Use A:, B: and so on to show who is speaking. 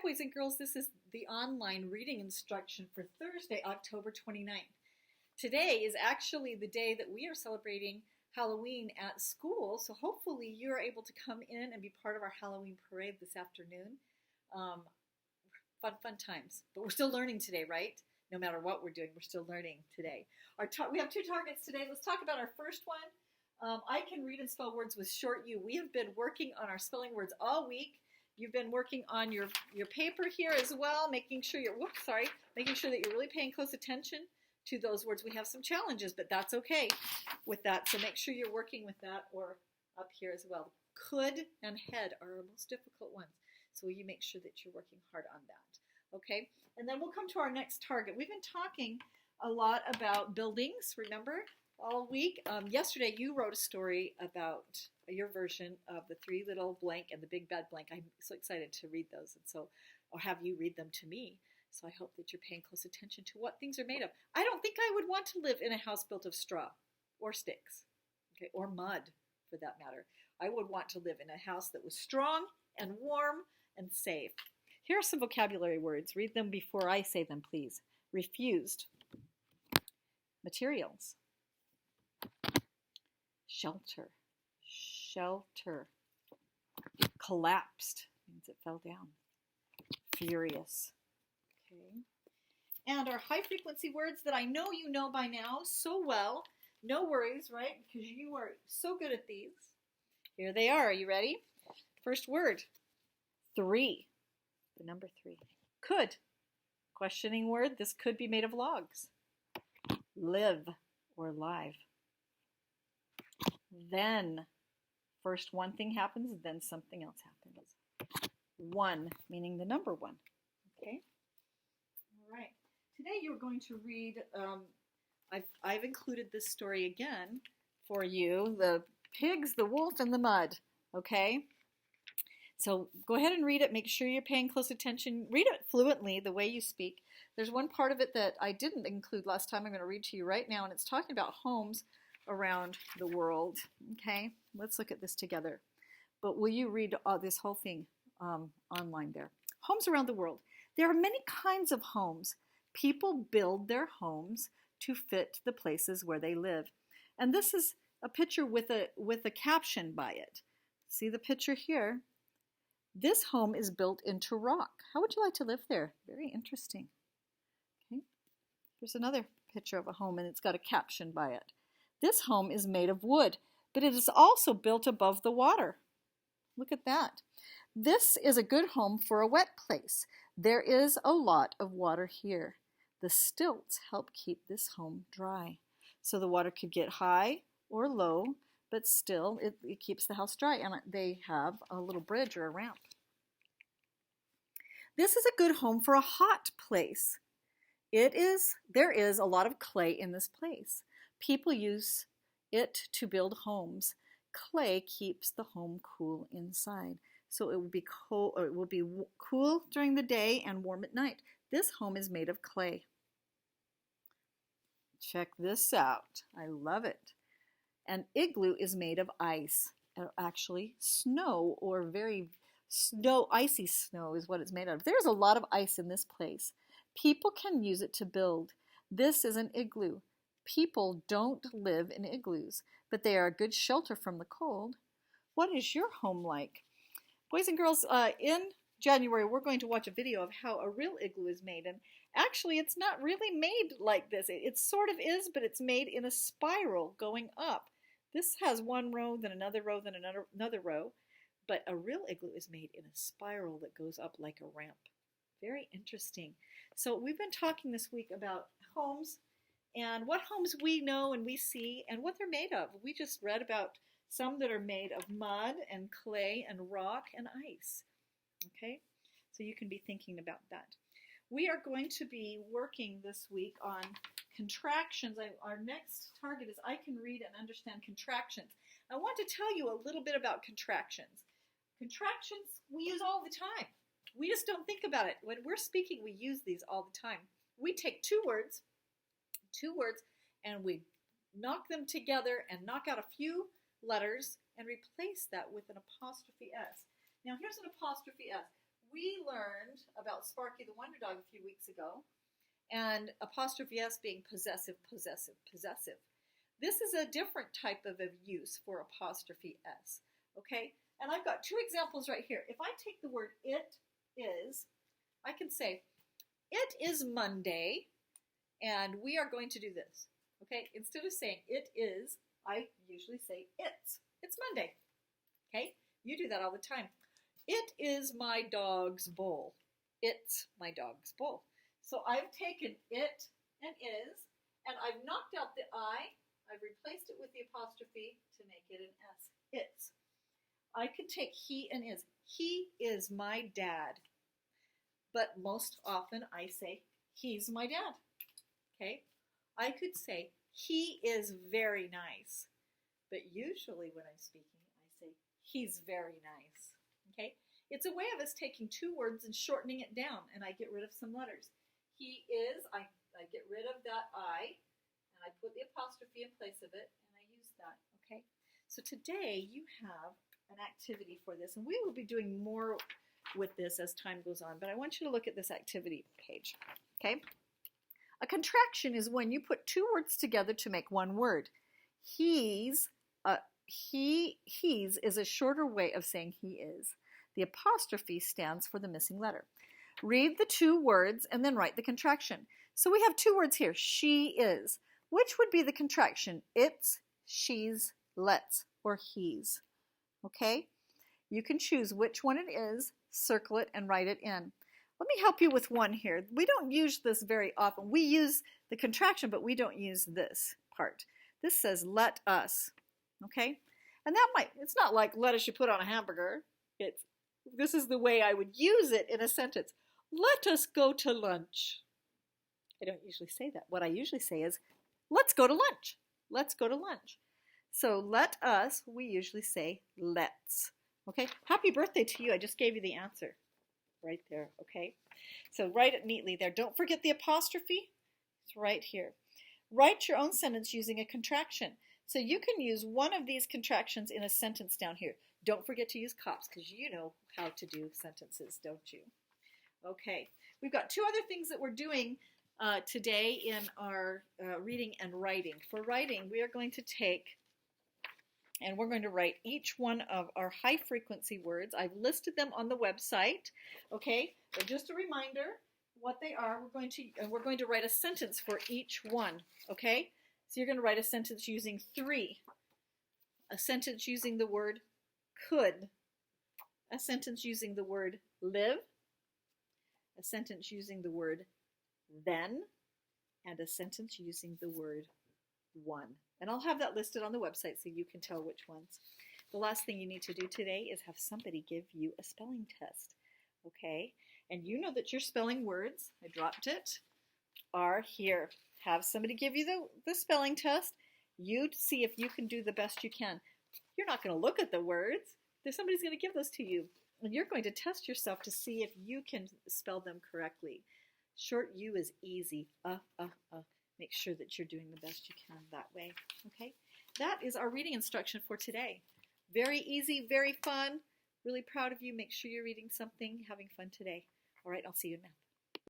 A: boys and girls. This is the online reading instruction for Thursday, October 29th. Today is actually the day that we are celebrating Halloween at school, so hopefully you're able to come in and be part of our Halloween parade this afternoon. Fun times. But we're still learning today, right? No matter what we're doing, we're still learning today. We have two targets today. Let's talk about our first one. I can read and spell words with short U. We have been working on our spelling words all week. You've been working on your paper here as well, making sure making sure that you're really paying close attention to those words. We have some challenges, but that's okay with that. So make sure you're working with that, or up here as well. Could and head are our most difficult ones. So you make sure that you're working hard on that. Okay? And then we'll come to our next target. We've been talking a lot about buildings, remember, all week. Yesterday you wrote a story about your version of the Three Little Blank and the Big Bad Blank. I'm so excited to read those, and so I'll have you read them to me. So I hope that you're paying close attention to what things are made of. I don't think I would want to live in a house built of straw or sticks, okay, or mud for that matter. I would want to live in a house that was strong and warm and safe. Here are some vocabulary words. Read them before I say them, please. Refused. Materials. Shelter. Shelter. Collapsed means it fell down. Furious. Okay. And our high frequency words that I know you know by now so well. No worries, right? Because you are so good at these. Here they are. Are you ready? First word. 3. The number 3. Could. Questioning word. This could be made of logs. Live or live. Then. First one thing happens, then something else happens. 1, meaning the number 1. Okay? All right. Today you're going to read, I've included this story again for you, The Pigs, the Wolf, and the Mud. Okay? So go ahead and read it. Make sure you're paying close attention. Read it fluently, the way you speak. There's one part of it that I didn't include last time. I'm going to read to you right now, and it's talking about homes around the world. Okay? Let's look at this together. But will you read this whole thing online there? Homes around the world. There are many kinds of homes. People build their homes to fit the places where they live. And this is a picture with a caption by it. See the picture here? This home is built into rock. How would you like to live there? Very interesting. Okay. Here's another picture of a home, and it's got a caption by it. This home is made of wood, but it is also built above the water. Look at that. This is a good home for a wet place. There is a lot of water here. The stilts help keep this home dry. So the water could get high or low, but still it keeps the house dry. And they have a little bridge or a ramp. This is a good home for a hot place. There is a lot of clay in this place. People use it to build homes. Clay keeps the home cool inside. So it will be cold, or it will be cool during the day and warm at night. This home is made of clay. Check this out. I love it. An igloo is made of ice. Actually, snow, or icy snow is what it's made of. There's a lot of ice in this place. People can use it to build. This is an igloo. People don't live in igloos, but they are a good shelter from the cold. What is your home like? Boys and girls, in January, we're going to watch a video of how a real igloo is made. And actually, it's not really made like this. It sort of is, but it's made in a spiral going up. This has one row, then another row, then another row. But a real igloo is made in a spiral that goes up like a ramp. Very interesting. So we've been talking this week about homes and what homes we know and we see and what they're made of. We just read about some that are made of mud and clay and rock and ice. Okay? So you can be thinking about that. We are going to be working this week on contractions. Our next target is I can read and understand contractions. I want to tell you a little bit about contractions. Contractions we use all the time. We just don't think about it. When we're speaking, we use these all the time. We take two words, and we knock them together and knock out a few letters and replace that with an apostrophe S. Now here's an apostrophe S. we learned about Sparky the Wonder Dog a few weeks ago, and apostrophe S being possessive, possessive, possessive. This is a different type of use for apostrophe S, okay? And I've got two examples right here. If I take the word it is, I can say, it is Monday, and we are going to do this, okay? Instead of saying it is, I usually say it's. It's Monday, okay? You do that all the time. It is my dog's bowl. It's my dog's bowl. So I've taken it and is, and I've knocked out the I. I've replaced it with the apostrophe to make it an S. It's. I could take he and is. He is my dad. But most often I say, he's my dad. Okay? I could say, he is very nice. But usually when I'm speaking, I say, he's very nice. Okay? It's a way of us taking two words and shortening it down, and I get rid of some letters. He is, I get rid of that I, and I put the apostrophe in place of it, and I use that. Okay? So today you have an activity for this, and we will be doing more with this as time goes on, but I want you to look at this activity page. Okay? A contraction is when you put two words together to make one word. He's is a shorter way of saying he is. The apostrophe stands for the missing letter. Read the two words and then write the contraction. So we have two words here, she is. Which would be the contraction? It's, she's, let's, or he's. Okay? You can choose which one it is, circle it, and write it in. Let me help you with one here. We don't use this very often. We use the contraction, but we don't use this part. This says let us. Okay? And that it's not like lettuce you put on a hamburger. This is the way I would use it in a sentence. Let us go to lunch. I don't usually say that. What I usually say is, let's go to lunch. Let's go to lunch. So let us, we usually say let's. Okay? Happy birthday to you. I just gave you the answer right there. Okay? So write it neatly there. Don't forget the apostrophe. It's right here. Write your own sentence using a contraction. So you can use one of these contractions in a sentence down here. Don't forget to use cops because you know how to do sentences, don't you? Okay, we've got two other things that we're doing today in our reading and writing. For writing, we are going to take and we're going to write each one of our high frequency words. I've listed them on the website, okay? But just a reminder what they are. We're going to write a sentence for each one, okay? So you're going to write a sentence using three. A sentence using the word could. A sentence using the word live. A sentence using the word then. And a sentence using the word one. And I'll have that listed on the website so you can tell which ones. The last thing you need to do today is have somebody give you a spelling test, okay? And you know that your spelling words, I dropped it, are here. Have somebody give you the spelling test. You see if you can do the best you can. You're not going to look at the words. Somebody's going to give those to you. And you're going to test yourself to see if you can spell them correctly. Short U is easy. Make sure that you're doing the best you can that way. Okay? That is our reading instruction for today. Very easy, very fun. Really proud of you. Make sure you're reading something, having fun today. All right, I'll see you in math.